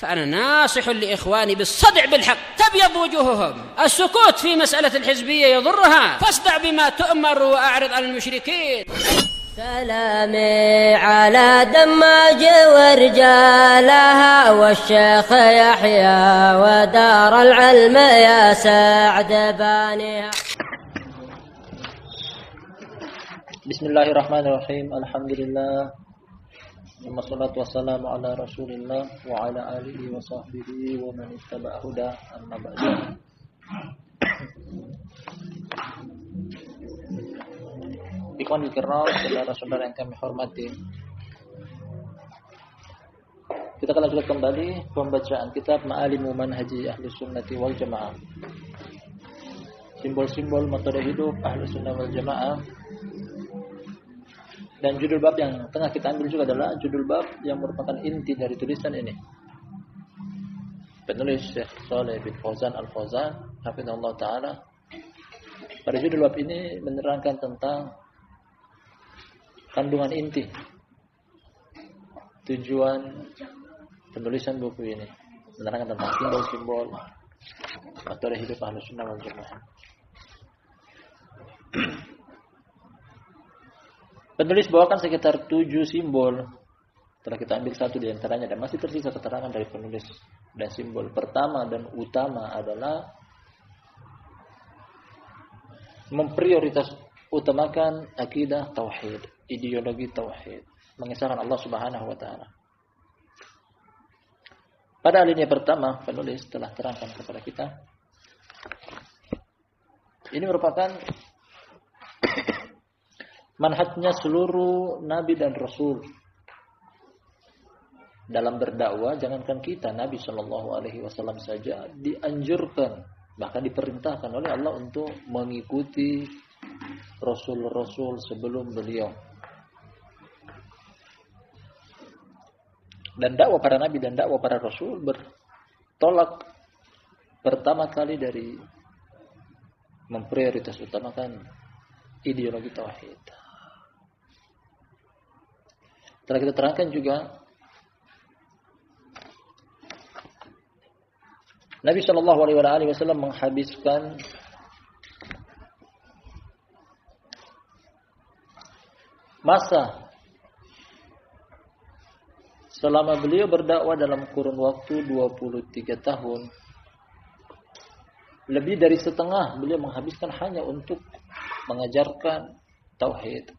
فأنا ناصح لإخواني بالصدع بالحق تبيض وجوههم. السكوت في مسألة الحزبية يضرها، فاصدع بما تؤمر وأعرض عن المشركين. سلامي على دماج ورجالها والشيخ يحيى ودار العلم يا سعد بانيها. بسم الله الرحمن الرحيم. الحمد لله والصلاة والسلام على رسول الله وعلى آله وصحبه ومن اتبع هداه. أما بعد. Ikhwan kiram, saudara-saudara yang kami hormati, kita akan lanjutkan kembali pembacaan kitab Ma'alimu Manhaji Ahli Sunnati wal Jamaah, simbol-simbol metode hidup Ahli Sunnah wal Jamaah. Dan judul bab yang tengah kita ambil juga adalah judul bab yang merupakan inti dari tulisan ini. Penulis Syekh Shalih bin Fauzan Al-Fauzan hafizahullah taala pada judul bab ini menerangkan tentang kandungan inti tujuan penulisan buku ini, menerangkan tentang simbol-simbol metode hidup Ahlus Sunnah wal Jamaah. Penulis bawakan sekitar 7 simbol. Telah kita ambil satu di antaranya dan masih tersisa keterangan dari penulis. Dan simbol pertama dan utama adalah memprioritas utamakan akidah tauhid, ideologi tauhid, mengesahkan Allah Subhanahu wa taala. Pada alinea pertama penulis telah terangkan kepada kita, ini merupakan manhajnya seluruh nabi dan rasul dalam berdakwah. Jangankan kita, Nabi Shallallahu Alaihi Wasallam saja dianjurkan, bahkan diperintahkan oleh Allah untuk mengikuti rasul-rasul sebelum beliau. Dan dakwah para nabi dan dakwah para rasul bertolak pertama kali dari memprioritas utamakan ideologi tauhid. Telah kita terangkan juga Nabi Shallallahu Alaihi Wasallam menghabiskan masa selama beliau berdakwah dalam kurun waktu 23 tahun, lebih dari setengah beliau menghabiskan hanya untuk mengajarkan tauhid.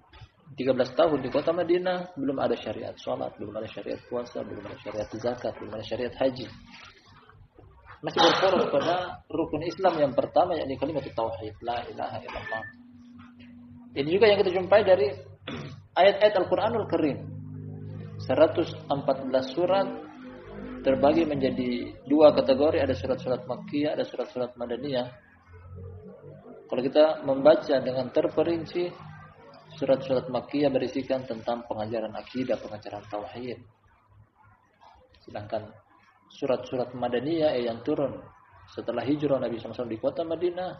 13 tahun di kota Madinah belum ada syariat salat, belum ada syariat puasa, belum ada syariat zakat, belum ada syariat haji. Masih berfokus pada rukun Islam yang pertama, yakni kalimat tauhid, la ilaha illallah. Ini juga yang kita jumpai dari ayat-ayat Al-Qur'anul Karim. 114 surat terbagi menjadi 2 kategori, ada surat-surat Makkiyah, ada surat-surat Madaniyah. Kalau kita membaca dengan terperinci, surat-surat Makkiyah berisikan tentang pengajaran akidah, pengajaran tauhid. Sedangkan surat-surat Madaniyah yang turun setelah hijrah Nabi SAW di kota Madinah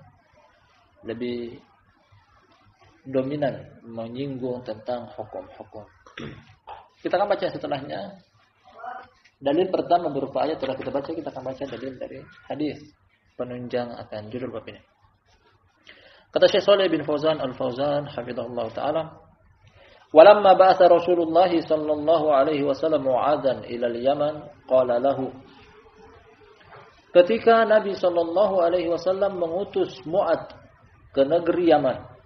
lebih dominan menyinggung tentang hukum-hukum. Kita akan baca setelahnya. Dalil pertama berupa ayat telah kita baca, kita akan baca dalil dari hadis penunjang akan judul bab ini. Kata Syekh Shalih bin Fauzan Al-Fauzan hafizahullah taala, "Walamma ba'atha Rasulullah sallallahu alaihi wasallam Mu'adzan ila al-Yaman, qala lahu." Ketika Nabi sallallahu alaihi wasallam mengutus Mu'adz ke negeri Yaman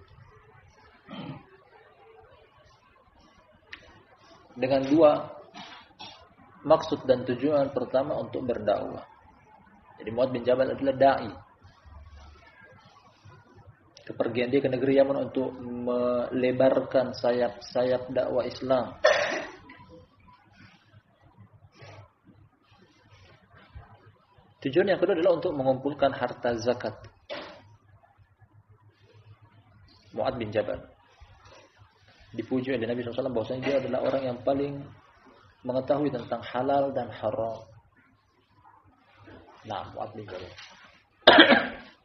dengan 2 maksud dan tujuan. Pertama, untuk berdakwah. Jadi Mu'adz bin Jabal adalah dai. Kepergian dia ke negeri Yaman untuk melebarkan sayap-sayap dakwah Islam. Tujuan yang kedua adalah untuk mengumpulkan harta zakat. Mu'adz bin Jabal dipuji oleh Nabi SAW bahwasanya dia adalah orang yang paling mengetahui tentang halal dan haram. Nah, Mu'adz bin Jabal.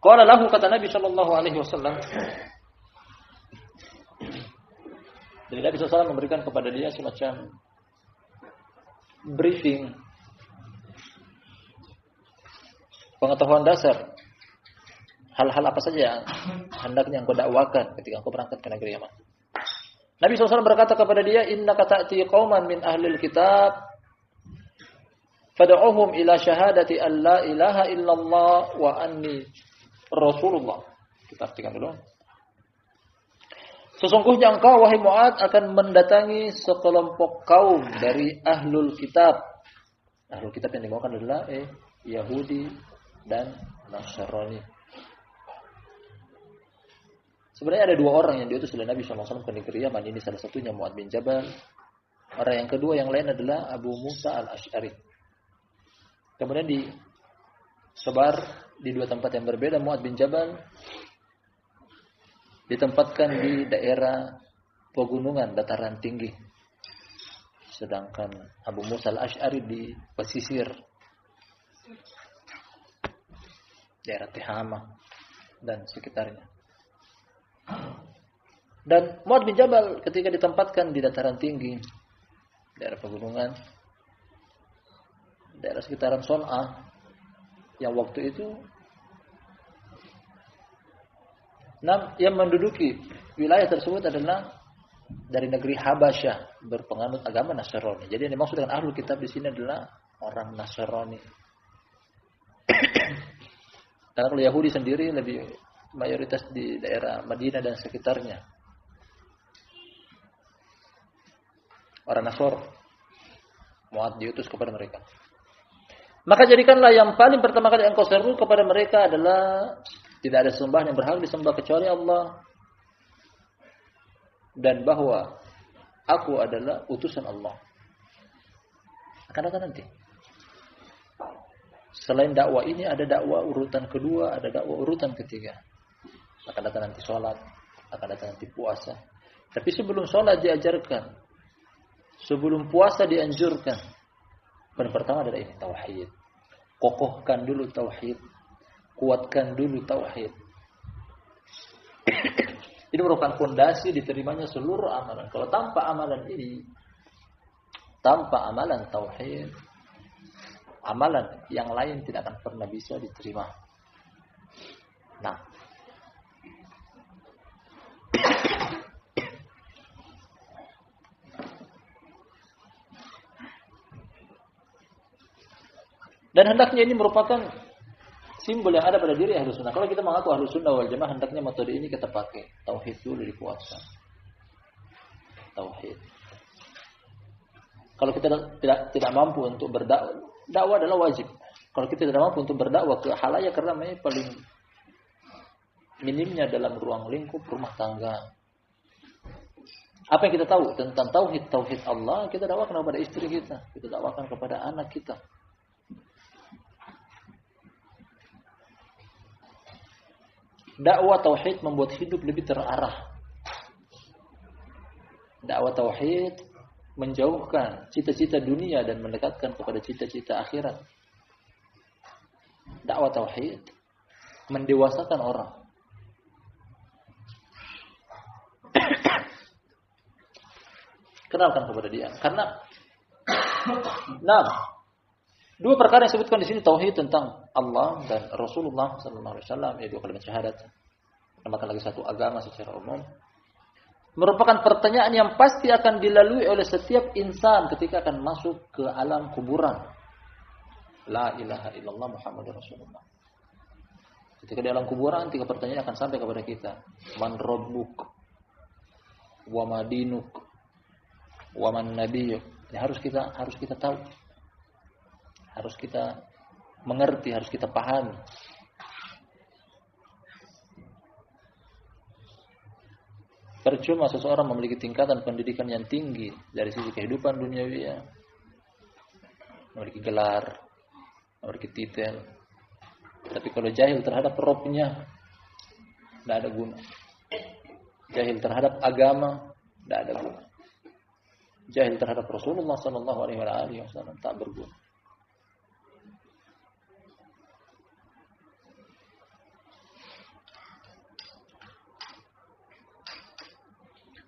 Qala lahu, kata Nabi sallallahu alaihi wasallam. Jadi Nabi SAW memberikan kepada dia semacam briefing pengetahuan dasar. Hal-hal apa saja yang hendaknya engkau dakwakan ketika engkau berangkat ke negeri Yaman. Nabi SAW berkata kepada dia, innaka ta'ti qauman min ahlil kitab, fad'uhum ila syahadati an la ilaha illallah wa anni rasulullah. Kita artikan dulu. Sesungguhnya engkau, wahai Mu'adz, akan mendatangi sekelompok kaum dari ahlul kitab. Ahlul kitab yang dimaksud adalah Yahudi dan Nasrani. Sebenarnya ada 2 orang yang diutus oleh Nabi SAW ke negeri Yaman. Ini salah satunya Mu'adz bin Jabal. Orang yang kedua yang lain adalah Abu Musa al-Asy'ari. Kemudian disebar di 2 tempat yang berbeda. Mu'adz bin Jabal ditempatkan di daerah pegunungan, dataran tinggi. Sedangkan Abu Musa al-Asy'ari di pesisir daerah Tihama dan sekitarnya. Dan Mu'adz bin Jabal ketika ditempatkan di dataran tinggi, daerah pegunungan, daerah sekitaran Son'a, yang waktu itu yang menduduki wilayah tersebut adalah dari negeri Habasyah, berpenganut agama Nasrani. Jadi yang dimaksud dengan ahlul kitab di sini adalah orang Nasrani. Karena kalau Yahudi sendiri lebih mayoritas di daerah Madinah dan sekitarnya. Orang Nasr. Mu'adz diutus kepada mereka. Maka jadikanlah yang paling pertama kali engkau seru kepada mereka adalah tidak ada sembahan yang berhak disembah kecuali Allah. Dan bahwa aku adalah utusan Allah. Akan datang nanti. Selain dakwah ini ada dakwah urutan kedua, ada dakwah urutan ketiga. Akan datang nanti sholat, akan datang nanti puasa. Tapi sebelum sholat diajarkan, sebelum puasa dianjurkan. Yang pertama adalah ini tauhid. Kokohkan dulu tauhid, kuatkan dulu tauhid. Ini merupakan fondasi diterimanya seluruh amalan. Kalau tanpa amalan ini, tanpa amalan tauhid, amalan yang lain tidak akan pernah bisa diterima. Nah, dan hendaknya ini merupakan simbol yang ada pada diri Ahlus Sunnah. Kalau kita mengaku Ahlus Sunnah wal Jamaah, hendaknya metode ini kita pakai. Tauhid dulu di puasa. Tauhid. Kalau kita tidak mampu untuk berdakwah, dakwah adalah wajib. Kalau kita tidak mampu untuk berdakwah ke halayak, karena ini paling minimnya dalam ruang lingkup rumah tangga. Apa yang kita tahu tentang tauhid Allah, kita dakwakan kepada istri kita, kita dakwakan kepada anak kita. Dakwah tauhid membuat hidup lebih terarah. Dakwah tauhid menjauhkan cita-cita dunia dan mendekatkan kepada cita-cita akhirat. Dakwah tauhid mendewasakan orang. Kenalkan kepada dia. Karena dua perkara yang disebutkan di sini tauhid tentang Allah dan Rasulullah sallallahu alaihi wasallam, yaitu kalimat syahadat. Tambahkan lagi satu agama secara umum. Merupakan pertanyaan yang pasti akan dilalui oleh setiap insan ketika akan masuk ke alam kuburan. La ilaha illallah Muhammadur Rasulullah. Ketika di alam kuburan, 3 pertanyaan akan sampai kepada kita. Man rabbuk? Wa madinuk? Wa man nabiyyuk? Ini harus kita tahu. Harus kita mengerti, harus kita pahami. Percuma seseorang memiliki tingkatan pendidikan yang tinggi dari sisi kehidupan duniawi, memiliki gelar, memiliki titel, tapi kalau jahil terhadap Robnya, tidak ada guna. Jahil terhadap agama, tidak ada guna. Jahil terhadap Rasulullah sallallahu alaihi wasallam tak berguna.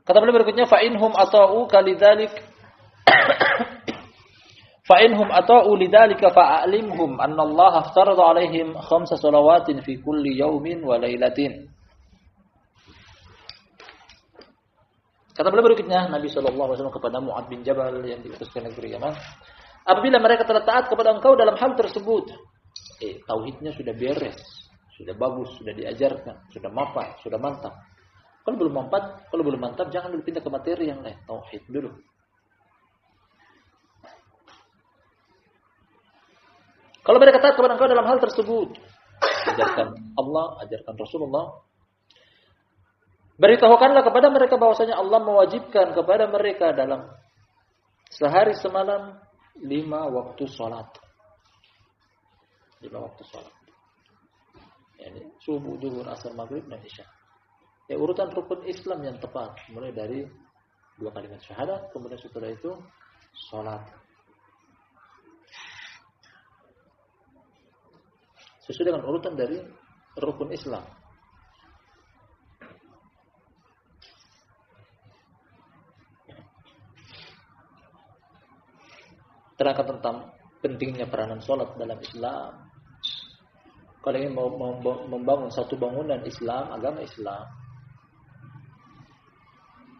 Kata beliau berikutnya, fa inhum ata'u kalidzalik Fa inhum ata'u lidzalika fa'alimhum anna Allah aftarada 'alaihim 5 shalawatin fi kulli yaumin wa lailatin. Kata beliau berikutnya, Nabi SAW kepada Mu'adz bin Jabal yang diutus ke negeri Yaman, apabila mereka telah taat kepada engkau dalam hal tersebut, tauhidnya sudah beres, sudah bagus, sudah diajarkan, sudah mapan, sudah mantap. Kalau belum mantap, jangan dulu pindah ke materi yang lain, tauhid dulu. Kalau mereka taat kepada engkau dalam hal tersebut, ajarkan Allah, ajarkan Rasulullah, beritahukanlah kepada mereka bahwasanya Allah mewajibkan kepada mereka dalam sehari semalam 5 waktu salat. 5 waktu salat. Yani subuh, zuhur, asar, maghrib, dan isya. Ya, urutan rukun Islam yang tepat, mulai dari 2 kalimat syahadat, kemudian setelah itu salat. Sesuai dengan urutan dari rukun Islam. Terangkan tentang pentingnya peranan sholat dalam Islam. Kalau ingin membangun satu bangunan Islam, agama Islam,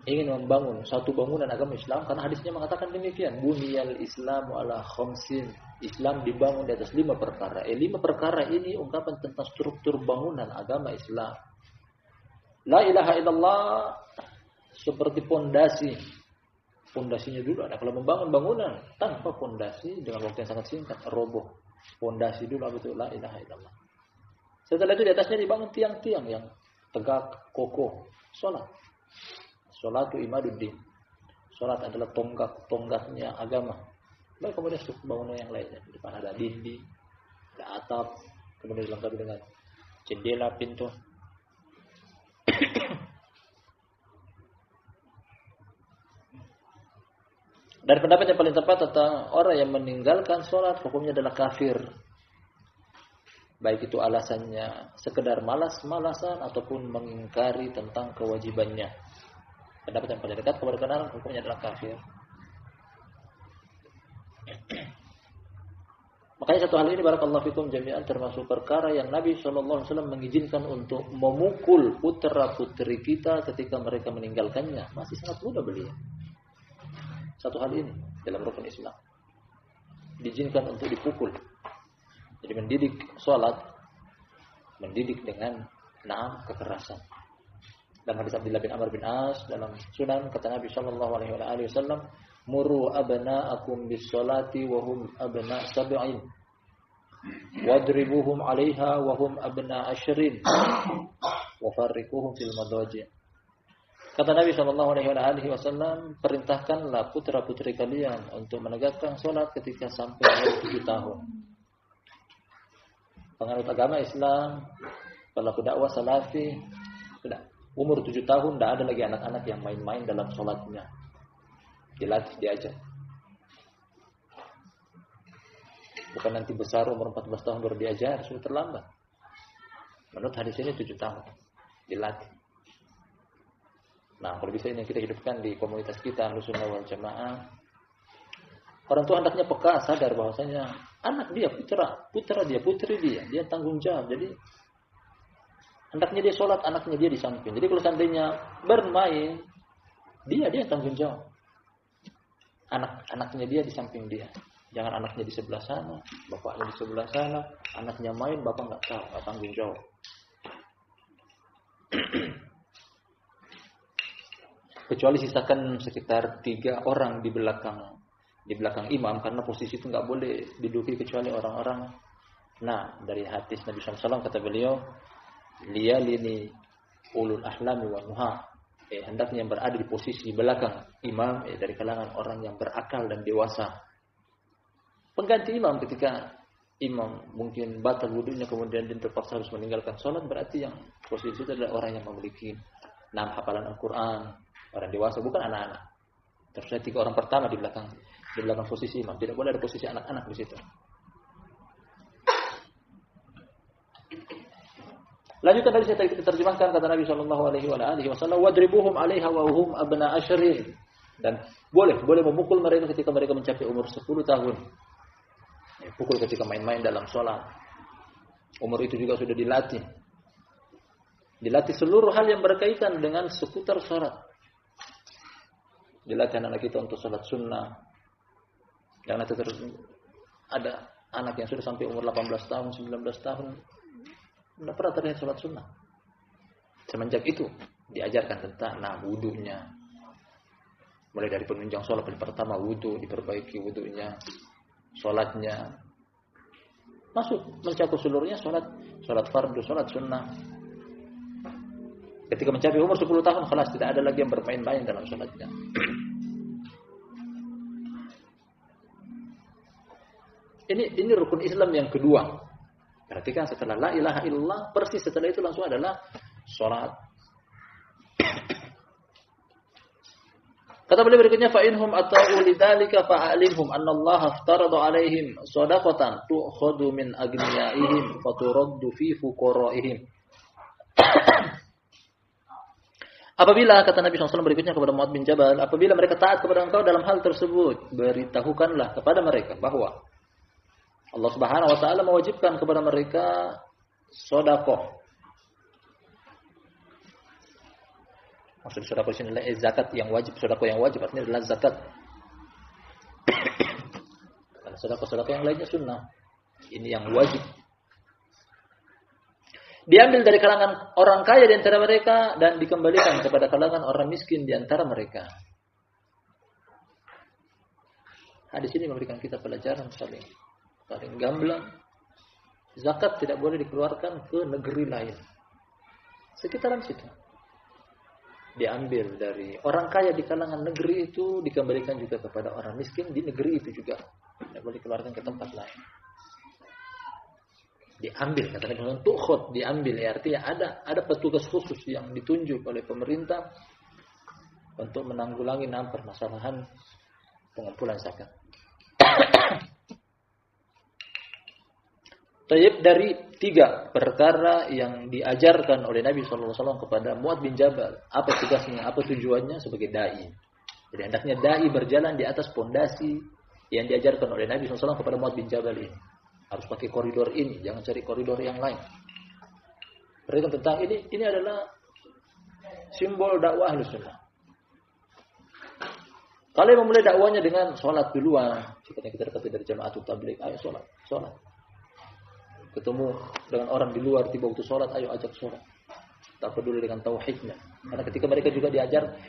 ingin membangun satu bangunan agama Islam, karena hadisnya mengatakan demikian, buniyal Islamu ala khamsin. Islam dibangun di atas 5 perkara. 5 perkara ini ungkapan tentang struktur bangunan agama Islam. La ilaha illallah seperti pondasi. Pondasinya dulu ada. Kalau membangun bangunan tanpa pondasi dengan waktu yang sangat singkat, roboh. Pondasi dulu betul la ilaha illallah. Setelah itu di atasnya dibangun tiang-tiang yang tegak, kokoh. Salat. Salatu imaduddin. Salat adalah tonggaknya agama. Baik, kemudian bangunan yang lainnya. Di depan ada dinding, ada atap, kemudian dilengkapi dengan jendela, pintu. Dan pendapat yang paling tepat tentang orang yang meninggalkan sholat, hukumnya adalah kafir. Baik itu alasannya sekedar malas-malasan ataupun mengingkari tentang kewajibannya. Pendapat yang paling dekat kepada kebenaran, hukumnya adalah kafir. Makanya satu hal ini barakallahu fikum jami'an termasuk perkara yang Nabi SAW mengizinkan untuk memukul putra-putri kita ketika mereka meninggalkannya. Masih sangat muda beliau. Satu hal ini dalam rukun Islam diizinkan untuk dipukul. Jadi mendidik sholat, mendidik dengan kekerasan. Dalam hadis Abdullah bin Amr bin As dalam Sunan, kata Nabi SAW, muru abna'akum bis sholati wa hum abna' sab'in wadribuhum 'alaiha wa hum abna' ashrin wa farriquhum fil madaji'. Kata Nabi SAW, perintahkanlah putra-putri kalian untuk menegakkan sholat ketika sampai umur 7 tahun. Penganut agama Islam, pelaku dakwah salafi, umur 7 tahun tidak ada lagi anak-anak yang main-main dalam sholatnya. Dilatih, diajar. Bukan nanti besar umur 14 tahun baru diajar, sudah terlambat. Menurut hadis ini 7 tahun. Dilatih. Nah, kalau bisa ini kita hidupkan di komunitas kita, Ahlussunnah wal Jamaah. Orang tua hendaknya peka, sadar bahwasanya anak dia putra dia, putri dia tanggung jawab. Jadi hendaknya dia sholat, anaknya dia di samping. Jadi kalau seandainya bermain, dia tanggung jawab. Anaknya dia di samping dia. Jangan anaknya di sebelah sana, bapaknya di sebelah sana, anaknya main, bapak nggak tahu, nggak tanggung jawab. Kecuali sisakan sekitar 3 orang di belakang imam, karena posisi itu nggak boleh diduduki kecuali orang-orang. Nah, dari hadis Nabi SAW kata beliau, liyalini ulul ahlami wa nuha. Hendaknya yang berada di posisi belakang imam dari kalangan orang yang berakal dan dewasa. Pengganti imam ketika imam mungkin batal wudunya kemudian dia terpaksa harus meninggalkan sholat, berarti yang posisi itu adalah orang yang memiliki hafalan Al-Quran, orang dewasa, bukan anak-anak. Terus ada 3 orang pertama di belakang posisi imam. Tidak boleh ada posisi anak-anak di situ. Lanjutan dari saya tadi kita terjemahkan kata Nabi SAW, wadribuhum 'alaiha wa hum abna ashrin. Dan Boleh memukul mereka ketika mereka mencapai umur 10 tahun. Ya, pukul ketika main-main dalam sholat. Umur itu juga sudah dilatih. Dilatih seluruh hal yang berkaitan dengan seputar sholat. Dilatih anak kita untuk sholat sunnah. Jangan terus ada anak yang sudah sampai umur 18 tahun, 19 tahun. Tidak pernah terlihat sholat sunnah. Semenjak itu diajarkan tentang wudunya. Mulai dari penunjang sholat pertama wudu, diperbaiki wudunya, sholatnya. Masuk mencakup seluruhnya sholat fardu, sholat sunnah. Ketika mencapai umur 10 tahun, kelas tidak ada lagi yang bermain-main dalam sholatnya. Ini rukun Islam yang kedua. Perhatikan setelah la ilaha illallah, persis setelah itu langsung adalah sholat. Kata beliau berikutnya, fa inhum ata'u lidzalika fa'alimhum anna Allah aftarada 'alaihim shadaqatan tu'khadhu min aghniyaihim faturaddu fi fuqaraihim. Apabila kata Nabi SAW berikutnya kepada Mu'adz bin Jabal, apabila mereka taat kepada engkau dalam hal tersebut, beritahukanlah kepada mereka bahwa Allah Subhanahu wa taala mewajibkan kepada mereka sedekah. Maksud sedekah ini adalah zakat yang wajib, sedekah yang wajib artinya adalah zakat. Karena sedekah yang lainnya sunnah. Ini yang wajib. Diambil dari kalangan orang kaya di antara mereka dan dikembalikan kepada kalangan orang miskin di antara mereka. Hadis ini memberikan kita pelajaran paling gamblang. Zakat tidak boleh dikeluarkan ke negeri lain. Sekitaran situ. Diambil dari orang kaya di kalangan negeri itu, dikembalikan juga kepada orang miskin di negeri itu juga. Tidak boleh dikeluarkan ke tempat lain. Diambil, kata Nabi tukhud, diambil, ya, artinya ada petugas khusus yang ditunjuk oleh pemerintah untuk menanggulangi permasalahan pengumpulan zakat. Tayyib, dari 3 perkara yang diajarkan oleh Nabi SAW kepada Mu'adz bin Jabal. Apa tugasnya, apa tujuannya sebagai da'i. Jadi hendaknya da'i berjalan di atas pondasi yang diajarkan oleh Nabi SAW kepada Mu'adz bin Jabal ini. Harus pakai koridor ini, jangan cari koridor yang lain. Berita tentang ini adalah simbol dakwah Ahlussunnah. Kalau yang memulai dakwanya dengan sholat duluan, jika kita dekat dari Jamaatul Tabligh, ayo sholat. Ketemu dengan orang di luar tiba waktu sholat, ayo ajak sholat. Tak peduli dengan tauhidnya. Karena ketika mereka juga diajak,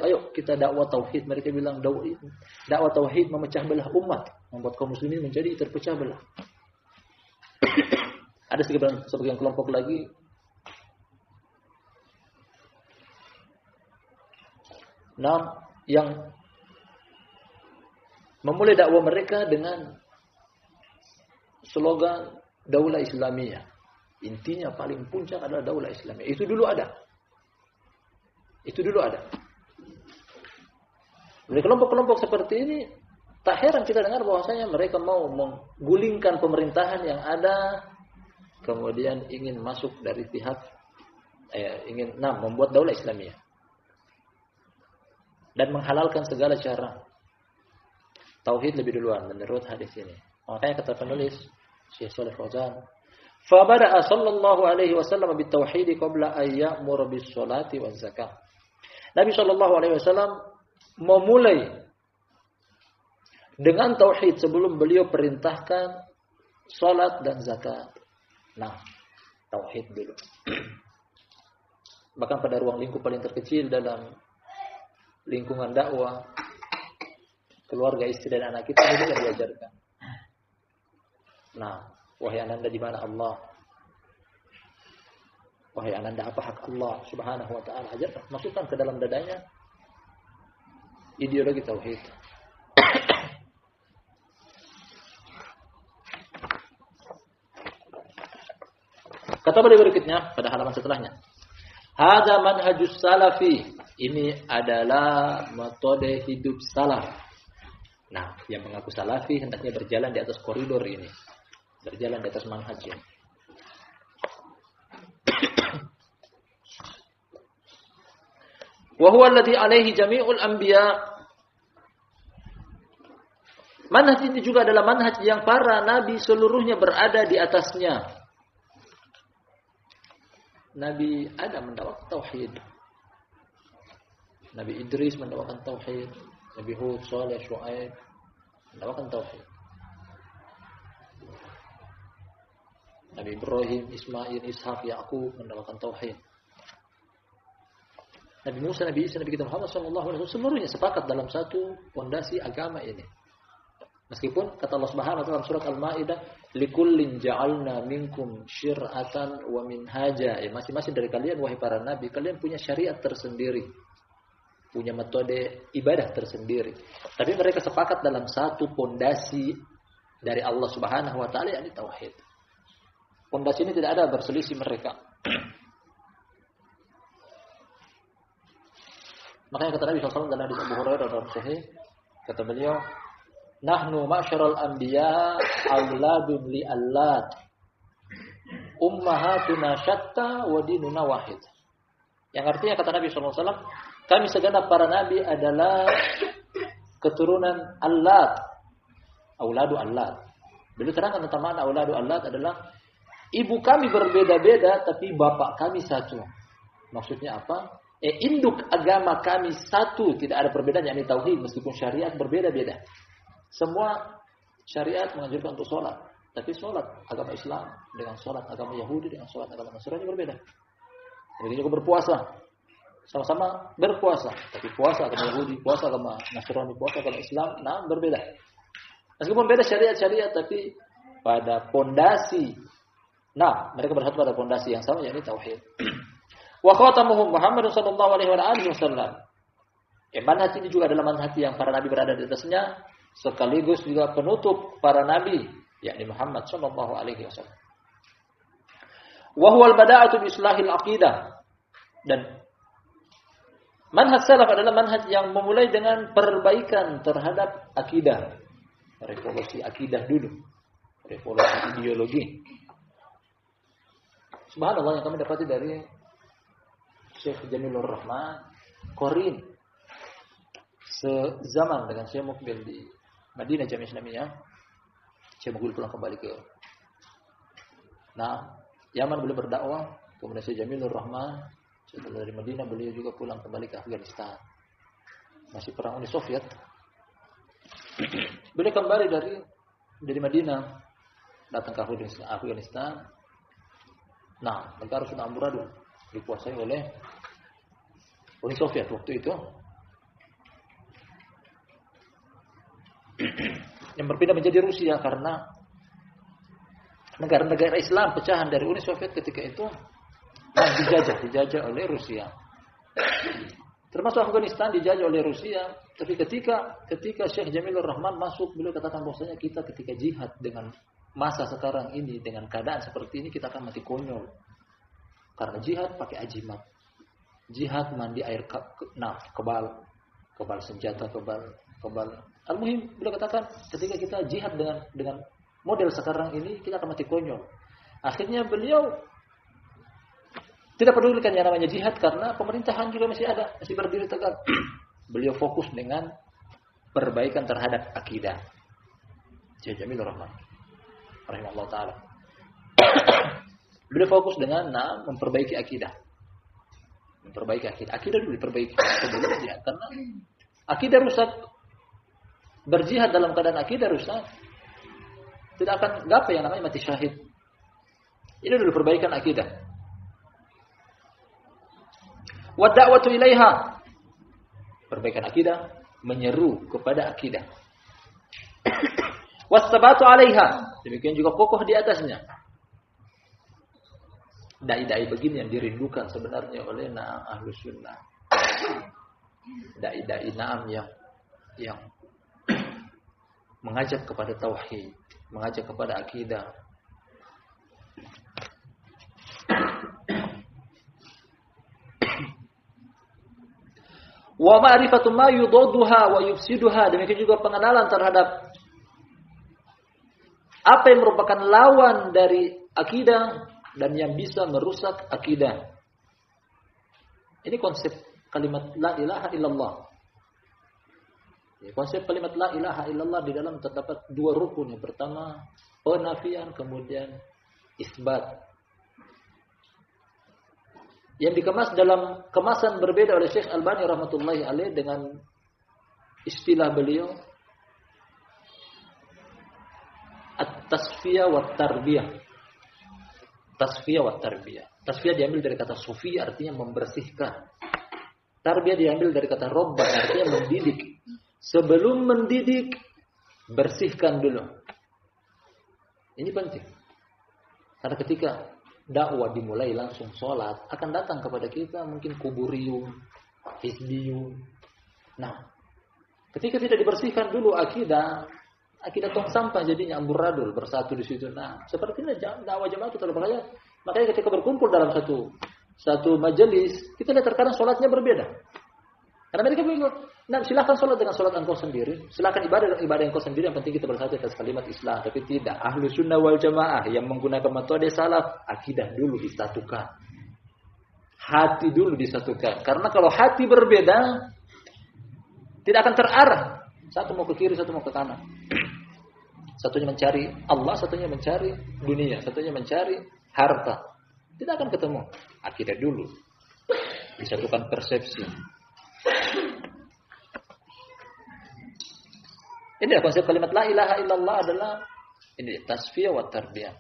ayo kita dakwah tauhid. Mereka bilang dakwah tauhid memecah belah umat, membuat kaum muslimin menjadi terpecah belah. Ada sebagian kelompok lagi yang memulai dakwah mereka dengan slogan Daulah Islamiyah. Intinya paling puncak adalah Daulah Islamiyah. Itu dulu ada. Dari kelompok-kelompok seperti ini, tak heran kita dengar bahwasanya mereka mau menggulingkan pemerintahan yang ada, kemudian ingin masuk dari pihak membuat Daulah Islamiyah dan menghalalkan segala cara. Tauhid lebih duluan menurut hadis ini. Makanya kata penulis Syekh Shalih Fauzan, fa bada'a sallallahu alaihi wasallam bitauhid qabla an ya'mur bis salati waz zakah. Nabi sallallahu alaihi wasallam memulai dengan tauhid sebelum beliau perintahkan salat dan zakat. Nah, tauhid dulu. Bahkan pada ruang lingkup paling terkecil dalam lingkungan dakwah, keluarga, istri dan anak kita juga diajarkan. Nah, wahai ananda, di mana Allah? Wahai ananda, apa hak Allah Subhanahu wa taala? Ajarkan, masukkan ke dalam dadanya ideologi tauhid. Kata beliau berikutnya pada halaman setelahnya, hadza manhajus salafi. Ini adalah metode hidup salaf. Nah, yang mengaku salafi hendaknya berjalan di atas koridor ini. Berjalan di atas manhaj ini. Wa huwa alladhi alaihi jami'ul anbiya Manhaj ini juga adalah manhaj yang para nabi seluruhnya berada di atasnya. Nabi Adam mendakwakan tauhid. Nabi Idris mendakwakan tauhid. Nabi Hud, Saleh, Syuaib mendakwakan tauhid. Nabi Ibrahim, Ismail, Ishak, Yakub mendakwakan tauhid. Nabi Musa, Nabi Isa, Nabi kita Muhammad SAW seluruhnya sepakat dalam satu fondasi agama ini. Meskipun kata Allah Subhanahu wa taala dalam surat Al-Maidah, "Likullin ja'alna minkum syir'atan wa minhaja." Ya, masing-masing dari kalian wahai para nabi, kalian punya syariat tersendiri. Punya metode ibadah tersendiri. Tapi mereka sepakat dalam satu fondasi dari Allah Subhanahu wa taala, yakni tauhid. Fondasi ini tidak ada berselisih mereka. Makanya kata Nabi SAW dalam hadis Abu Hurairah dalam Sahih, kata beliau, "Nahnu ma'syaral anbiya auladun li allad. Ummahatuna syatta wa dinuna wahid." Yang artinya kata Nabi SAW, kami segenap para nabi adalah keturunan allad. Auladu allad. Beliau terangkan tentang makna auladu allad adalah ibu kami berbeda-beda tapi bapak kami satu. Maksudnya apa? Induk agama kami satu, tidak ada perbedaan, yakni tauhid, meskipun syariat berbeda-beda. Semua syariat menganjurkan untuk sholat, tapi sholat agama Islam dengan sholat agama Yahudi dengan sholat agama Nasrani berbeda. Begitu juga berpuasa, sama-sama berpuasa, tapi puasa agama Yahudi, puasa agama Nasrani, puasa agama Islam, berbeda. Meskipun beda syariat-syariat, tapi pada pondasi, mereka bersatu pada pondasi yang sama, yakni tauhid. Wa khatamuhum Muhammad sallallahu alaihi wasallam. Manhaj ini juga adalah manhaj yang para nabi berada di atasnya, sekaligus juga penutup para nabi, yakni Muhammad sallallahu alaihi wasallam. Wa huwa al-bada'atu bi islahil aqidah. Dan manhaj salaf adalah manhaj yang memulai dengan perbaikan terhadap akidah. Revolusi akidah dulu. Revolusi ideologi. Subhanallah, yang kami dapati dari Syekh Jamilur Rahman Qorin sezaman dengan Syekh Mukbil di Madinah Jami'ah Islamiyah. Syekh Mukbil pulang kembali ke Yaman, beliau berdakwah. Kemudian Syekh Jamilur Rahman setelah dari Madinah beliau juga pulang kembali ke Afghanistan. Masih perang Uni Soviet. Beliau kembali dari Madinah datang ke Afghanistan. Negara sudah amburadul, dikuasai oleh Uni Soviet waktu itu. Yang berpindah menjadi Rusia karena negara-negara Islam pecahan dari Uni Soviet ketika itu dijajah oleh Rusia. Termasuk Afghanistan dijajah oleh Rusia. Tapi ketika Syekh Jamilur Rahman masuk, beliau katakan bahwasanya kita ketika jihad dengan masa sekarang ini, dengan keadaan seperti ini, kita akan mati konyol. Karena jihad pakai ajimat. Jihad mandi air kebal senjata, kebal. Al-muhim, beliau katakan ketika kita jihad dengan model sekarang ini, kita akan mati konyol. Akhirnya beliau tidak pedulikan yang namanya jihad karena pemerintahan juga masih ada, masih berdiri tegak. Beliau fokus dengan perbaikan terhadap akidah. Syekh Jamilur Rahman rahimahullah taala. Beliau fokus dengan memperbaiki akidah. Memperbaiki akidah. Akidah dulu diperbaiki sebelum jihad. Karena akidah rusak, berjihad dalam keadaan akidah rusak, tidak akan gapai yang namanya mati syahid. Ini dulu perbaikan akidah. Wa da'watu ilaiha. Perbaikan akidah, menyeru kepada akidah. Wastabatu 'alaiha. Demikian juga kokoh di atasnya. Dai-dai begini yang dirindukan sebenarnya oleh Ahlus Sunnah. Dai-dai yang mengajak kepada tauhid, mengajak kepada akidah. Wa ma'rifatu ma yudadduha wa yufsiduha. Demikian juga pengenalan terhadap apa yang merupakan lawan dari akidah dan yang bisa merusak akidah. Ini konsep kalimat la ilaha illallah. Ya, konsep kalimat la ilaha illallah di dalam terdapat dua rukun. Yang pertama penafian, kemudian isbat. Yang dikemas dalam kemasan berbeda oleh Syekh Albani rahmatullahi alaih dengan istilah beliau at-tasfiyah wa tarbiyah. Tasfiyah wa tarbiyah. Tasfiyah diambil dari kata sufi, artinya membersihkan. Tarbiyah diambil dari kata robba, artinya mendidik. Sebelum mendidik, bersihkan dulu. Ini penting. Karena ketika dakwah dimulai langsung sholat, akan datang kepada kita mungkin kuburiyun, hizbiyun. Nah, ketika tidak dibersihkan dulu akidah tong sampah jadinya amburadul bersatu di situ. Nah, seperti ini dakwah jamaah itu terlalu bahaya. Makanya ketika berkumpul dalam satu majelis, kita lihat terkadang sholatnya berbeda. Karena mereka bingung. Nah, silakan sholat dengan sholat engkau sendiri. Silakan ibadah engkau sendiri. Yang penting kita bersatu atas kalimat Islam. Tapi tidak. Ahlu sunnah wal jamaah yang menggunakan metode salaf, akidah dulu disatukan. Hati dulu disatukan. Karena kalau hati berbeda, tidak akan terarah. Satu mau ke kiri, satu mau ke kanan. Satunya mencari Allah, satunya mencari dunia, satunya mencari harta. Tidak akan ketemu. Akidah dulu. Disatukan persepsi. Ini konsep kalimat la ilaha illallah adalah ini tasfiyah wa tarbiyah.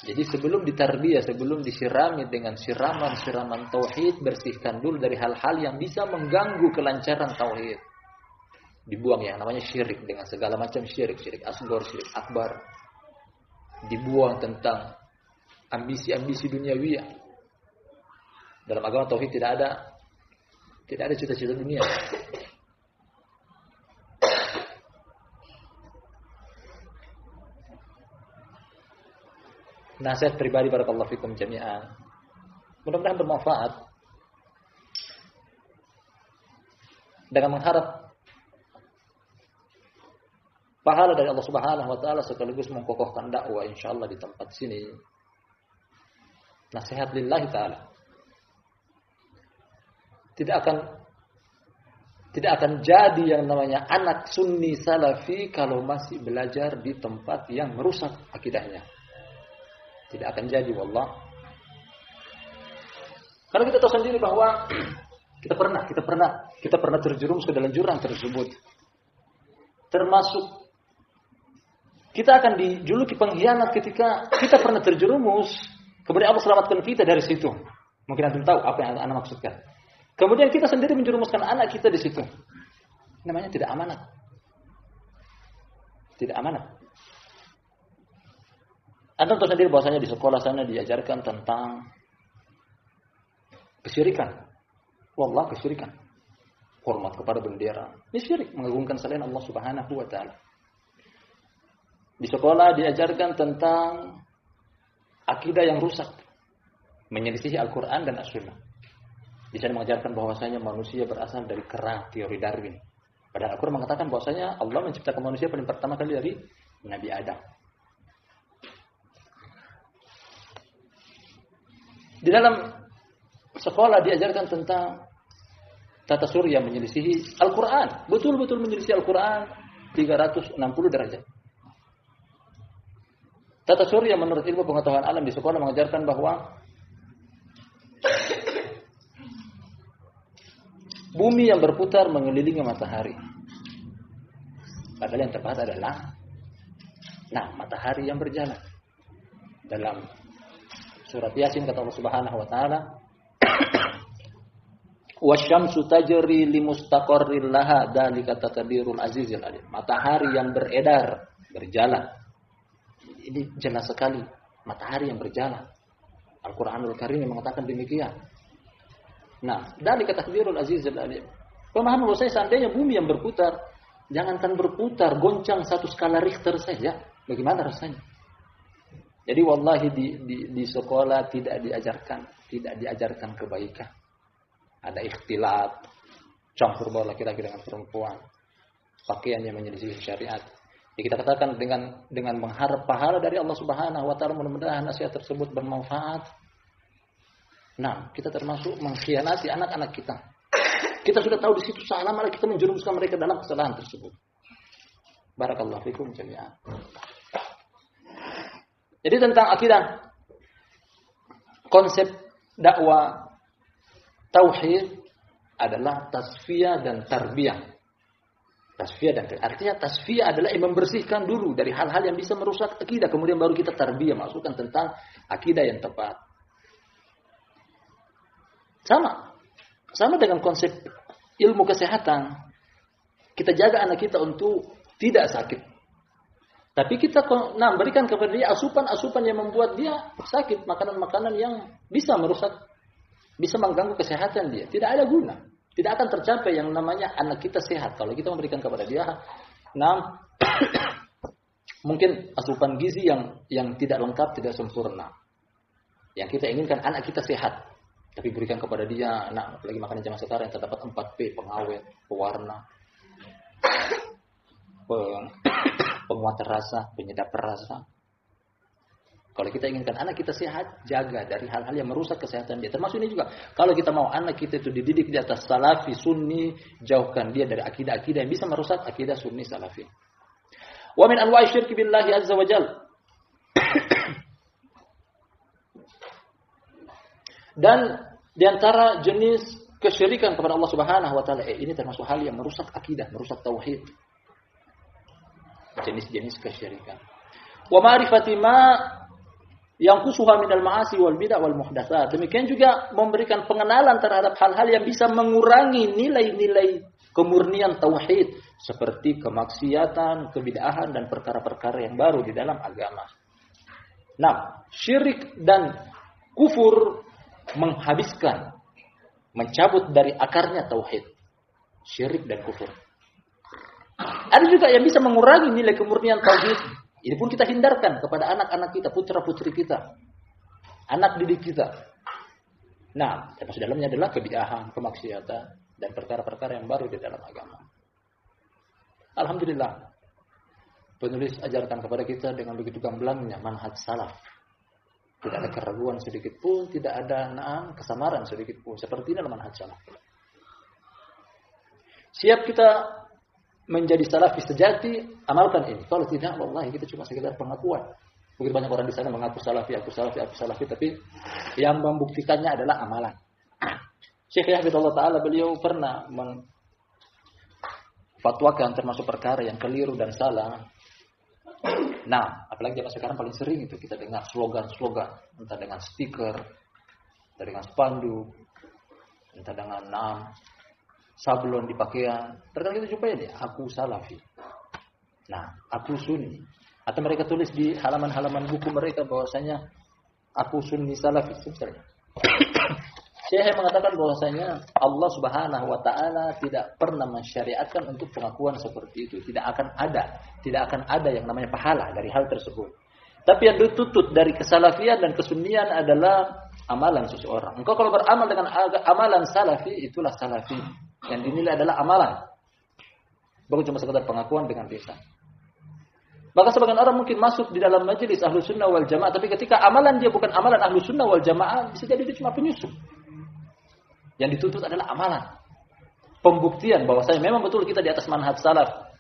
Jadi sebelum ditarbiyah, sebelum disirami dengan siraman tauhid, bersihkan dulu dari hal-hal yang bisa mengganggu kelancaran tauhid. Dibuang yang namanya syirik dengan segala macam syirik asghar, syirik akbar. Dibuang tentang ambisi-ambisi duniawiyah. Dalam agama tauhid tidak ada cita-cita dunia. Nasihat pribadi barakallahu fikum jami'an. Mudah-mudahan bermanfaat. Dengan mengharap pahala dari Allah Subhanahu wa taala sekaligus mengkokohkan dakwah insyaallah di tempat sini. Nasihat lillahi taala. Tidak akan jadi yang namanya anak sunni salafi kalau masih belajar di tempat yang merusak akidahnya. Tidak akan jadi wallah. Karena kita tahu sendiri bahwa kita pernah terjerumus ke dalam jurang tersebut. Termasuk kita akan dijuluki pengkhianat ketika kita pernah terjerumus, kemudian Allah selamatkan kita dari situ. Mungkin antum tahu apa yang Anda maksudkan. Kemudian kita sendiri menjerumuskan anak kita di situ. Namanya tidak amanat. Tidak amanat. Anda tahu sendiri bahwasanya di sekolah sana diajarkan tentang kesyirikan. Wallah kesyirikan. Hormat kepada bendera. Ini syirik, mengagungkan selain Allah Subhanahu wa taala. Di sekolah diajarkan tentang akidah yang rusak, menyelisihi Al-Qur'an dan As-Sunnah. Di sana mengajarkan bahwasanya manusia berasal dari kera, teori Darwin. Padahal Al-Qur'an mengatakan bahwasanya Allah menciptakan manusia paling pertama kali dari Nabi Adam. Di dalam sekolah diajarkan tentang tata surya menyelisihi Al-Quran. Betul-betul menyelisihi Al-Quran 360 derajat. Tata surya menurut ilmu pengetahuan alam di sekolah mengajarkan bahwa bumi yang berputar mengelilingi matahari. Padahal yang tepat adalah matahari yang berjalan. Dalam surat Yasin kata Allah Subhanahu wa taala, "Wasyamsu tajri limustaqarril laha dzalika taqdirul azizil alim." Matahari yang beredar, berjalan. Ini jelas sekali, matahari yang berjalan. Al-Qur'anul Karim mengatakan demikian. Nah, dzalika taqdirul azizil alim. Pemahaman saya seandainya bumi yang berputar, jangankan berputar, goncang satu skala Richter saja, bagaimana rasanya? Jadi wallahi di sekolah tidak diajarkan kebaikan. Ada ikhtilat, campur baur laki-laki dengan perempuan, pakaian yang menyelisih syariat. Ya, kita katakan dengan mengharap pahala dari Allah Subhanahu wa taala, mudah-mudahan nasihat tersebut bermanfaat. Nah, kita termasuk mengkhianati anak-anak kita. Kita sudah tahu di situ salah, malah kita menjerumuskan mereka dalam kesalahan tersebut. Barakallahu fikum jami'an. Jadi tentang akidah, konsep dakwah tauhid adalah tasfiyah dan tarbiyah. Tasfiyah dan artinya tasfiyah adalah yang membersihkan dulu dari hal-hal yang bisa merusak akidah, kemudian baru kita tarbiyah, masukkan tentang akidah yang tepat. Sama dengan konsep ilmu kesehatan. Kita jaga anak kita untuk tidak sakit. Tapi kita berikan kepada dia asupan-asupan yang membuat dia sakit, makanan-makanan yang bisa merusak, bisa mengganggu kesehatan dia. Tidak ada guna. Tidak akan tercapai yang namanya anak kita sehat kalau kita memberikan kepada dia mungkin asupan gizi yang tidak lengkap, tidak sempurna. Yang kita inginkan anak kita sehat, tapi berikan kepada dia apalagi makanan zaman sekarang yang terdapat 4P, pengawet, pewarna, penguat rasa, penyedap rasa. Kalau kita inginkan anak kita sehat, jaga dari hal-hal yang merusak kesehatan dia. Termasuk ini juga. Kalau kita mau anak kita itu dididik di atas salafi, sunni, jauhkan dia dari akidah-akidah yang bisa merusak akidah sunni salafi. Wa min anwa'i syirki billahi azza wa jal. Dan di antara jenis kesyirikan kepada Allah Subhanahu wa taala, ini termasuk hal yang merusak akidah, merusak tauhid. Jenis-jenis kesyirikan. Wa ma'rifati ma yang kusuha minal ma'asi wal bid'ah wal muhdatsat. Demikian juga memberikan pengenalan terhadap hal-hal yang bisa mengurangi nilai-nilai kemurnian tauhid seperti kemaksiatan, kebid'ahan dan perkara-perkara yang baru di dalam agama. Nah, syirik dan kufur menghabiskan, mencabut dari akarnya tauhid. Syirik dan kufur. Ada juga yang bisa mengurangi nilai kemurnian tauhid. Ini pun kita hindarkan kepada anak-anak kita, putra-putri kita, anak didik kita. Nah, termasuk dalamnya adalah kebid'ahan, kemaksiatan, dan perkara-perkara yang baru di dalam agama. Alhamdulillah, penulis ajarkan kepada kita dengan begitu gamblangnya manhaj salaf. Tidak ada keraguan sedikit pun, tidak ada kesamaran sedikit pun. Seperti ini adalah manhaj salaf. Siap kita menjadi salafi sejati, amalkan ini. Kalau tidak, wallahi kita cuma sekedar pengakuan. Begitu banyak orang di sana mengaku salafi, tapi yang membuktikannya adalah amalan. Syekh Hafizahullah Ta'ala, beliau pernah fatwakan termasuk perkara yang keliru dan salah. Nah, apalagi zaman sekarang paling sering itu kita dengar slogan-slogan, entah dengan stiker, entah dengan spanduk, entah dengan sablon di pakaian. Terkadang kita jumpai dia, aku salafi. Nah, aku sunni. Atau mereka tulis di halaman-halaman buku mereka bahwasanya aku sunni salafi misalnya. Syekh mengatakan bahwasanya Allah Subhanahu wa taala tidak pernah mensyariatkan untuk pengakuan seperti itu. Tidak akan ada yang namanya pahala dari hal tersebut. Tapi yang dituntut dari kesalafian dan kesunnian adalah amalan seseorang. Engkau kalau beramal dengan amalan salafi, itulah salafi. Yang dinilai adalah amalan. Bukan cuma sekedar pengakuan dengan lisan. Maka sebagian orang mungkin masuk di dalam majelis Ahlus Sunnah wal Jamaah, tapi ketika amalan dia bukan amalan Ahlus Sunnah wal Jamaah, bisa jadi dia cuma penyusup. Yang dituntut adalah amalan. Pembuktian bahwasanya memang betul kita di atas manhaj salaf.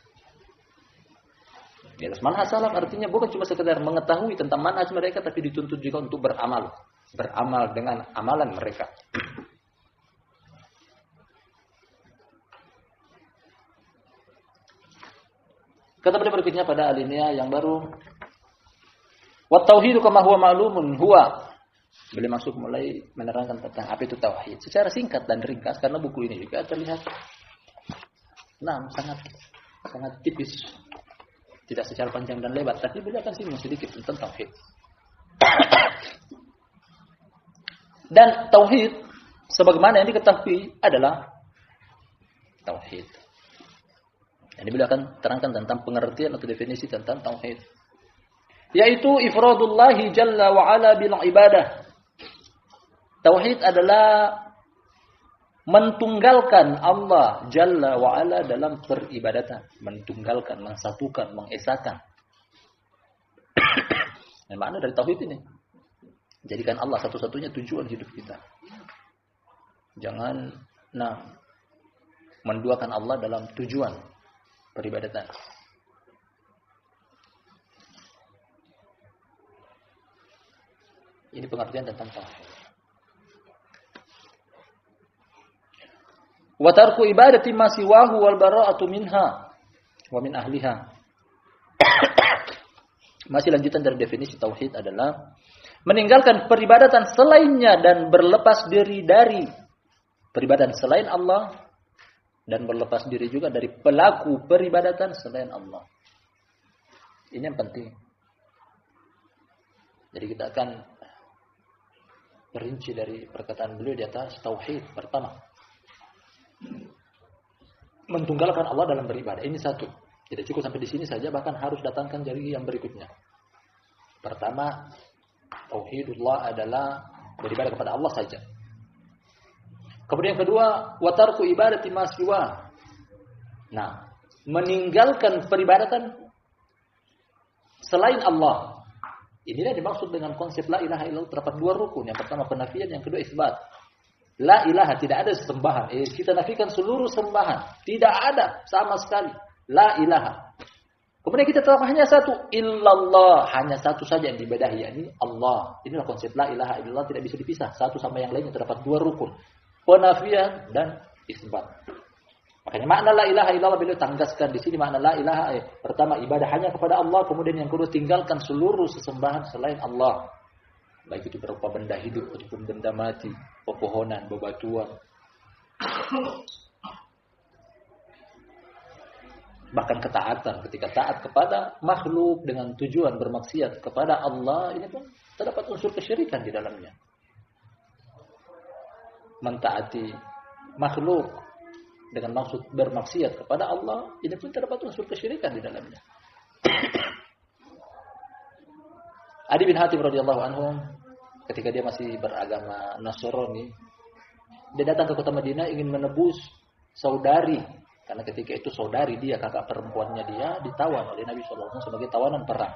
Di atas manhaj salaf artinya bukan cuma sekedar mengetahui tentang manhaj mereka, tapi dituntut juga untuk beramal. Beramal dengan amalan mereka. Kata beliau berikutnya pada alinea yang baru. Wa tauhidu kama huwa ma'lumun huwa. Beliau masuk mulai menerangkan tentang apa itu tauhid secara singkat dan ringkas karena buku ini juga terlihat sangat tipis. Tidak secara panjang dan lebar, tapi beliau akan singgung sedikit tentang tauhid. Dan tauhid sebagaimana yang diketahui adalah tauhid. Ini beliau akan terangkan tentang pengertian atau definisi tentang tauhid. Yaitu ifradullahi jalla wa ala bil ibadah. Tauhid adalah mentunggalkan Allah jalla wa ala dalam peribadatan, mentunggalkan, mensatukan, mengesakan. Nah, makna dari tauhid ini jadikan Allah satu-satunya tujuan hidup kita. Jangan menduakan Allah dalam tujuan peribadatan. Ini pengertian tentang tauhid. Wa tarku ibadati ma siwahu wal bara'atu minha wa min ahliha. Masih lanjutan dari definisi tauhid adalah meninggalkan peribadatan selainnya dan berlepas diri dari peribadatan selain Allah dan berlepas diri juga dari pelaku peribadatan selain Allah. Ini yang penting. Jadi kita akan perinci dari perkataan beliau di atas tauhid. Pertama, mentunggalkan Allah dalam beribadah. Ini satu. Tidak cukup sampai di sini saja, bahkan harus datangkan dari yang berikutnya. Pertama, tauhidullah adalah beribadah kepada Allah saja. Kemudian yang kedua, wa tarku ibadati ma siwa. Nah, meninggalkan peribadatan selain Allah. Inilah dimaksud dengan konsep la ilaha illallah, terdapat dua rukun. Yang pertama penafian, yang kedua isbat. La ilaha, tidak ada sembahan. Kita nafikan seluruh sembahan. Tidak ada sama sekali. La ilaha. Kemudian kita tetapkan hanya satu, illallah, hanya satu saja yang diibadahi, yakni Allah. Inilah konsep la ilaha illallah, tidak bisa dipisah satu sama yang lainnya, terdapat dua rukun, penafian dan isbat. Makanya makna la ilaha illallah beliau tanggaskan di sini makna la ilaha. Pertama, ibadah hanya kepada Allah, kemudian yang kedua tinggalkan seluruh sesembahan selain Allah. Baik itu berupa benda hidup ataupun benda mati, pepohonan, bebatuan. Bahkan ketaatan, ketika taat kepada makhluk dengan tujuan bermaksiat kepada Allah, ini pun terdapat unsur kesyirikan di dalamnya. Mentaati makhluk dengan maksud bermaksiat kepada Allah, ini pun terdapat unsur kesyirikan di dalamnya. Adi bin Hatim radhiyallahu anhu, ketika dia masih beragama Nasrani, dia datang ke kota Madinah ingin menebus saudari. Karena ketika itu saudari dia, kakak perempuannya dia, ditawan oleh Nabi SAW sebagai tawanan perang.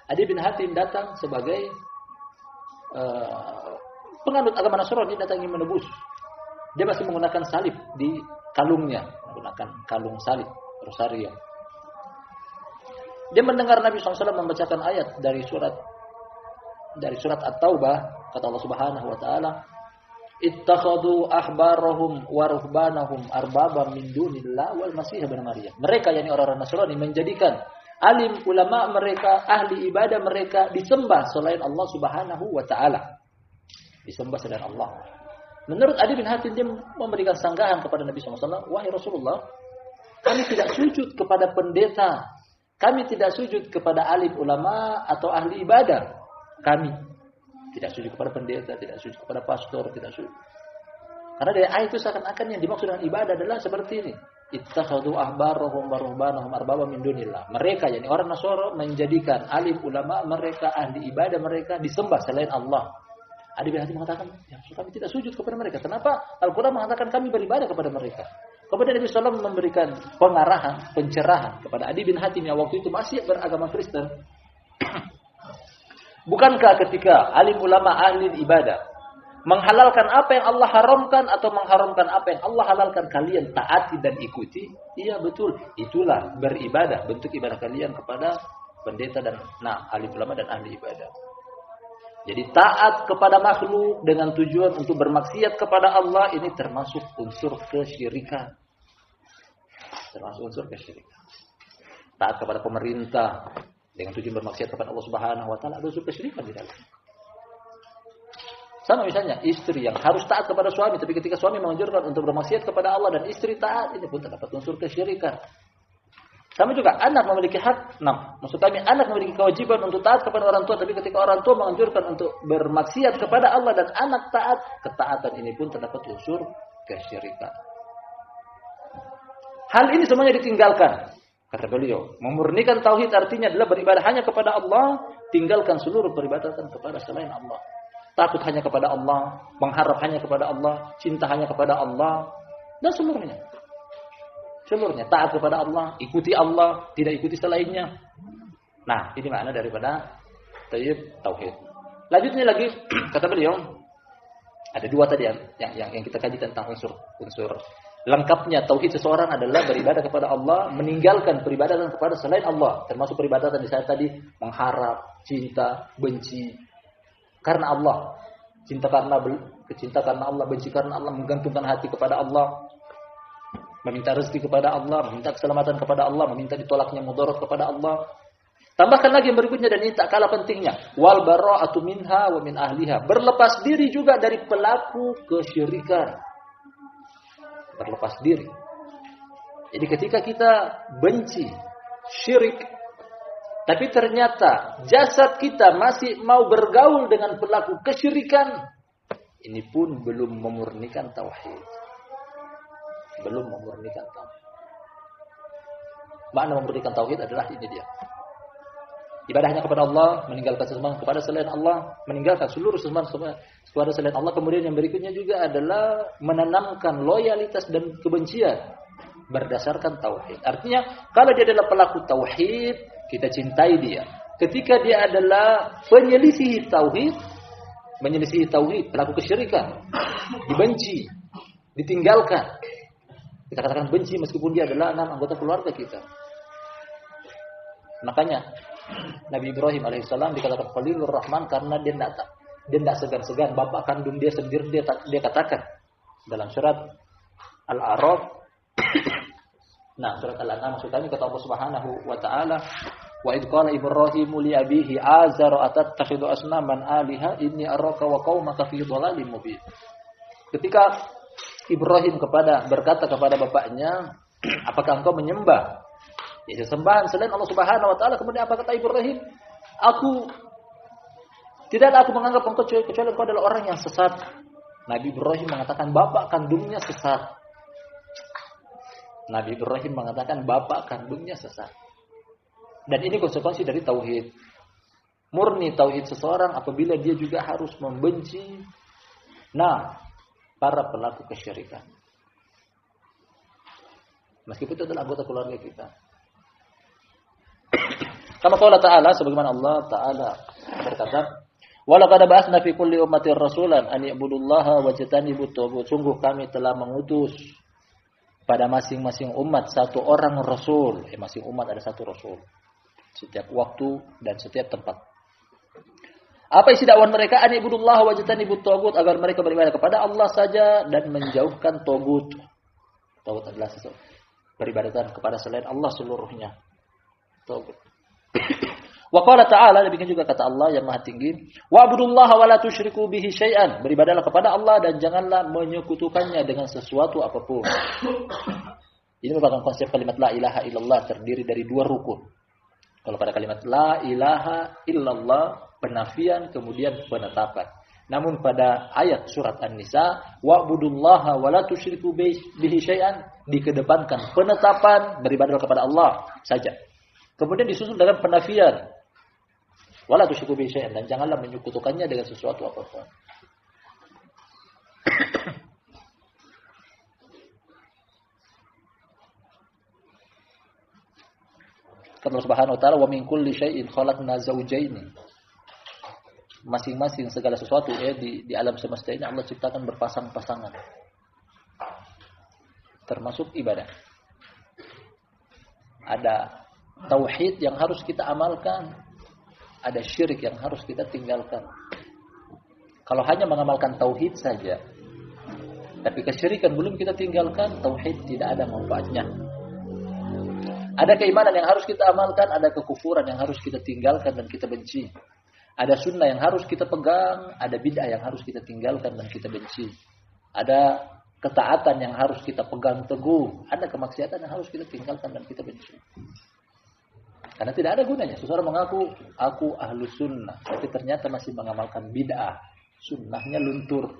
Adi bin Hatim datang sebagai penganut agama Nasrani, datang ingin menebus. Dia masih menggunakan salib di kalungnya, menggunakan kalung salib, rosario. Dia mendengar Nabi SAW membacakan ayat dari surat At-Taubah, kata Allah Subhanahu wa taala, ittakhadhu ahbarahum wa ruhbanahum arbaba min dunillah wal masih ibn Maryam. Mereka, yakni orang-orang Nasrani, menjadikan alim ulama mereka, ahli ibadah mereka disembah selain Allah Subhanahu wa taala. Disembah selain Allah. Menurut Adi bin Hatim, dia memberikan sanggahan kepada Nabi SAW, wahai Rasulullah, kami tidak sujud kepada pendeta, kami tidak sujud kepada alim ulama atau ahli ibadah. Kami tidak sujud kepada pendeta, tidak sujud kepada pastor, tidak sujud. Karena dari ayat itu seakan-akan yang dimaksud dengan ibadah adalah seperti ini. Ittakhadhu ahbarahum wa ruhbanahum arbaba min dunillah. Mereka, yakni orang Nasara, menjadikan alim ulama mereka, ahli ibadah mereka disembah selain Allah. Adi bin Hatim mengatakan, ya, kami tidak sujud kepada mereka. Kenapa? Al-Quran mengatakan kami beribadah kepada mereka. Kemudian Nabi SAW memberikan pengarahan, pencerahan kepada Adi bin Hatim yang waktu itu masih beragama Kristen. Bukankah ketika alim ulama ahli ibadah menghalalkan apa yang Allah haramkan atau mengharamkan apa yang Allah halalkan, kalian taati dan ikuti? Iya betul. Itulah beribadah, bentuk ibadah kalian kepada pendeta dan alim ulama dan ahli ibadah. Jadi taat kepada makhluk dengan tujuan untuk bermaksiat kepada Allah, ini termasuk unsur kesyirikan. Termasuk unsur kesyirikan. Taat kepada pemerintah dengan tujuan bermaksiat kepada Allah Subhanahu wa taala, ada unsur kesyirikan di dalamnya. Sama misalnya istri yang harus taat kepada suami, tapi ketika suami menganjurkan untuk bermaksiat kepada Allah dan istri taat, ini pun terdapat unsur kesyirikan. Sama juga anak memiliki hak, maksud kami anak memiliki kewajiban untuk taat kepada orang tua, tapi ketika orang tua menganjurkan untuk bermaksiat kepada Allah dan anak taat, ketaatan ini pun terdapat unsur kesyirikan. Hal ini semuanya ditinggalkan. Kata beliau, memurnikan tauhid artinya adalah beribadah hanya kepada Allah, tinggalkan seluruh peribadatan kepada selain Allah. Takut hanya kepada Allah, mengharap hanya kepada Allah, cinta hanya kepada Allah, dan seluruhnya. Seluruhnya taat kepada Allah, ikuti Allah, tidak ikuti selainnya. Nah, ini makna daripada tauhid. Lanjutnya lagi, kata beliau, ada dua tadi yang kita kaji tentang unsur Lengkapnya tauhid seseorang adalah beribadah kepada Allah, meninggalkan peribadatan kepada selain Allah. Termasuk peribadatan di saya tadi, mengharap, cinta, benci karena Allah. Cinta karena Allah, benci karena Allah, menggantungkan hati kepada Allah, meminta rezeki kepada Allah, meminta keselamatan kepada Allah, meminta ditolaknya mudarat kepada Allah. Tambahkan lagi yang berikutnya, dan ini tak kalah pentingnya, wal bara'atu minha wa min ahliha. Berlepas diri juga dari pelaku kesyirikan. Berlepas diri. Jadi ketika kita benci syirik, tapi ternyata jasad kita masih mau bergaul dengan pelaku kesyirikan, ini pun belum memurnikan tauhid. Belum memurnikan tauhid. Makna memurnikan tauhid adalah ini dia. Ibadahnya kepada Allah, meninggalkan sesembahan kepada selain Allah, meninggalkan seluruh sesembahan kepada selain Allah. Kemudian yang berikutnya juga adalah menanamkan loyalitas dan kebencian berdasarkan tauhid. Artinya, kalau dia adalah pelaku tauhid, kita cintai dia. Ketika dia adalah penyelisih tauhid, pelaku kesyirikan, dibenci, ditinggalkan. Kita katakan benci meskipun dia adalah anggota keluarga kita. Makanya Nabi Ibrahim alaihissalam dikatakan Khalilur Rahman karena dia tidak segan-segan. Bapak kandung dia sendiri dia katakan dalam surat Al-A'raf. Nah, surat Al-An'am maksudnya kata Allah Subhanahu wa taala, wa id qala Ibrahimu li abihi azar atattakhidhu asnaman aliha inni araka wa qaumaka fi dhalalin mubin. Ketika Ibrahim berkata kepada bapaknya, apakah engkau menyembah sesembahan selain Allah Subhanahu wa taala? Kemudian apa kata Ibrahim? Tidaklah aku menganggap engkau kecuali engkau adalah orang yang sesat. Nabi Ibrahim mengatakan bapak kandungnya sesat. Nabi Ibrahim mengatakan bapak kandungnya sesat. Dan ini konsekuensi dari tauhid. Murni tauhid seseorang apabila dia juga harus membenci para pelaku kesyirikan. Meskipun itu adalah anggota keluarga kita. Kama qala ta'ala, sebagaimana Allah Ta'ala berkata, wa laqad ba'atsna fi kulli ummatin rasulan an i'budullaha wajtanibut taghut. Sungguh kami telah mengutus pada masing-masing umat satu orang rasul. Masing umat ada satu rasul. Setiap waktu dan setiap tempat. Apa isi dakwah mereka? An i'budullaha wajtanibut taghut, agar mereka beribadah kepada Allah saja dan menjauhkan taghut. Taghut adalah peribadatan kepada selain Allah seluruhnya. Taghut. Wa qala ta'ala, demikian juga kata Allah yang Maha Tinggi, wa'budullaha wa la tusyriku bihi syai'an. Beribadahlah kepada Allah dan janganlah menyekutukannya dengan sesuatu apapun. Ini merupakan konsep kalimat la ilaha illallah, terdiri dari dua rukun. Kalau pada kalimat la ilaha illallah, penafian kemudian penetapan. Namun pada ayat surat An-Nisa, wa'budullaha wa la tusyriku bihi syai'an, dikedepankan penetapan beribadahlah kepada Allah saja. Kemudian disusul dengan penafian, wala tusyriku bihi syai'an, dan janganlah menyekutukannya dengan sesuatu apapun. Kata Allah Subhanahu wa taala, wa min kulli syai'in khalaqna zawjayn. Masing-masing segala sesuatu di alam semesta ini Allah ciptakan berpasang-pasangan. Termasuk ibadah. Ada tauhid yang harus kita amalkan, ada syirik yang harus kita tinggalkan. Kalau hanya mengamalkan tauhid saja, tapi kesyirikan belum kita tinggalkan, tauhid tidak ada manfaatnya. Ada keimanan yang harus kita amalkan, ada kekufuran yang harus kita tinggalkan dan kita benci. Ada sunnah yang harus kita pegang, ada bid'ah yang harus kita tinggalkan dan kita benci. Ada ketaatan yang harus kita pegang teguh, ada kemaksiatan yang harus kita tinggalkan dan kita benci. Karena tidak ada gunanya seseorang mengaku aku ahlu sunnah, tapi ternyata masih mengamalkan bid'ah, sunnahnya luntur.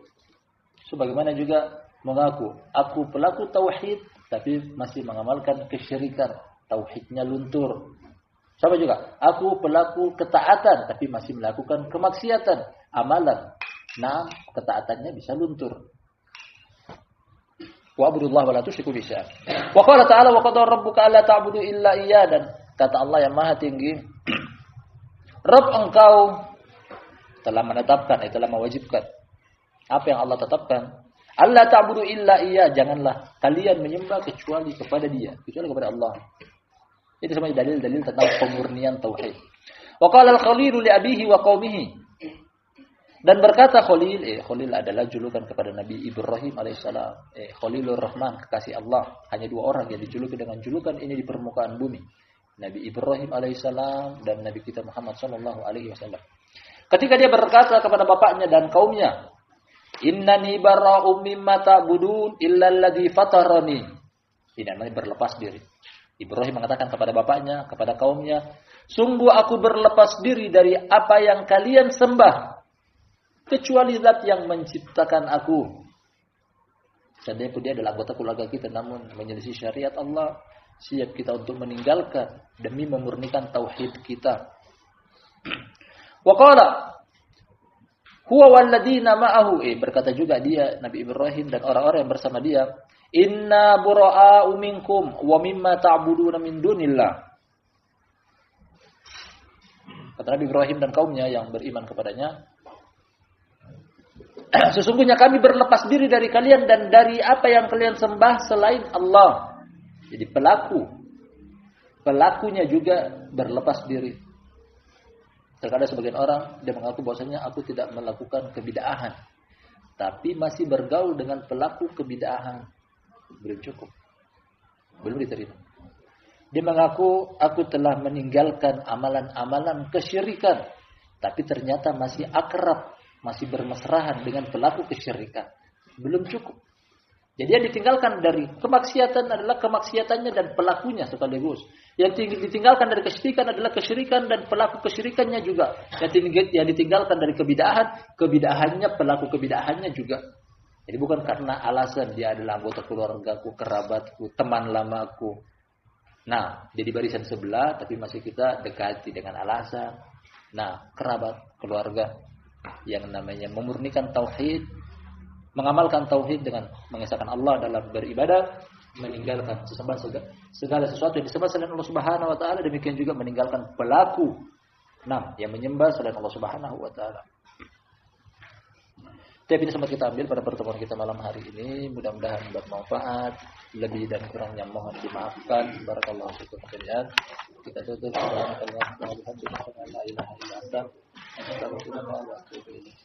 Sebagaimana juga mengaku aku pelaku tauhid, tapi masih mengamalkan kesyirikan, tauhidnya luntur. Sama juga aku pelaku ketaatan, tapi masih melakukan kemaksiatan, amalan. Nah, ketaatannya bisa luntur. Wa'budullaha wa la tusyriku bihi syai'an. Wa qala ta'ala wa qad rabbuka alla ta'budu illa iyyah, dan kata Allah yang Maha Tinggi, Rabb engkau telah menetapkan, telah mewajibkan. Apa yang Allah tetapkan? Allah ta'budu illa iya, janganlah kalian menyembah kecuali kepada Dia, kecuali kepada Allah. Itu semua dalil-dalil tentang pemurnian tauhid. Wa qala al-Khalil li abihi wa qaumihi. Dan berkata Khalil, Khalil adalah julukan kepada Nabi Ibrahim alaihissalam. Khalilur Rahman, kekasih Allah. Hanya 2 orang yang dijuluki dengan julukan ini di permukaan bumi. Nabi Ibrahim alaihissalam dan Nabi kita Muhammad sallallahu alaihi wasallam. Ketika dia berkata kepada bapaknya dan kaumnya, Innani bara'um mimma ta'budun illa alladhi fatarani. Ini namanya berlepas diri. Ibrahim mengatakan kepada bapaknya, kepada kaumnya, sungguh aku berlepas diri dari apa yang kalian sembah, kecuali Zat yang menciptakan aku. Seandainya dia adalah anggota keluarga kita, namun menyelisih syariat Allah, siap kita untuk meninggalkan demi memurnikan tauhid kita. Wa qala huwa walladina ma'ahu, berkata juga dia Nabi Ibrahim dan orang-orang yang bersama dia, inna bura'a'u minkum wa mimma ta'buduna min dunillah. Kata Nabi Ibrahim dan kaumnya yang beriman kepadanya, sesungguhnya kami berlepas diri dari kalian dan dari apa yang kalian sembah selain Allah. Jadi pelakunya juga berlepas diri. Terkadang sebagian orang dia mengaku bahwasanya aku tidak melakukan kebid'ahan, tapi masih bergaul dengan pelaku kebid'ahan. Belum cukup, belum diterima. Dia mengaku aku telah meninggalkan amalan-amalan kesyirikan, tapi ternyata masih akrab, masih bermesrahan dengan pelaku kesyirikan. Belum cukup. Jadi yang ditinggalkan dari kemaksiatan adalah kemaksiatannya dan pelakunya sekaligus. Yang ditinggalkan dari kesyirikan adalah kesyirikan dan pelaku kesyirikannya juga. Yang ditinggalkan dari kebidahannya, pelaku kebidahannya juga. Jadi bukan karena alasan dia adalah anggota keluargaku, kerabatku, teman lamaku. Nah, jadi barisan sebelah tapi masih kita dekati dengan alasan. Nah, kerabat, keluarga yang namanya memurnikan tauhid, mengamalkan tauhid dengan mengesahkan Allah dalam beribadah, meninggalkan segala sesuatu yang disembah selain Allah Subhanahu wa taala, demikian juga meninggalkan pelaku yang menyembah selain Allah Subhanahu wa taala. Tapi ini sempat kita ambil pada pertemuan kita malam hari ini, mudah-mudahan bermanfaat. Lebih dan kurangnya mohon dimaafkan. Barakallahu fikum jami'an. Kita tutup subhanallah wa bihamdihi la ilaha illa anta astaghfiruka wa atubu ilaik.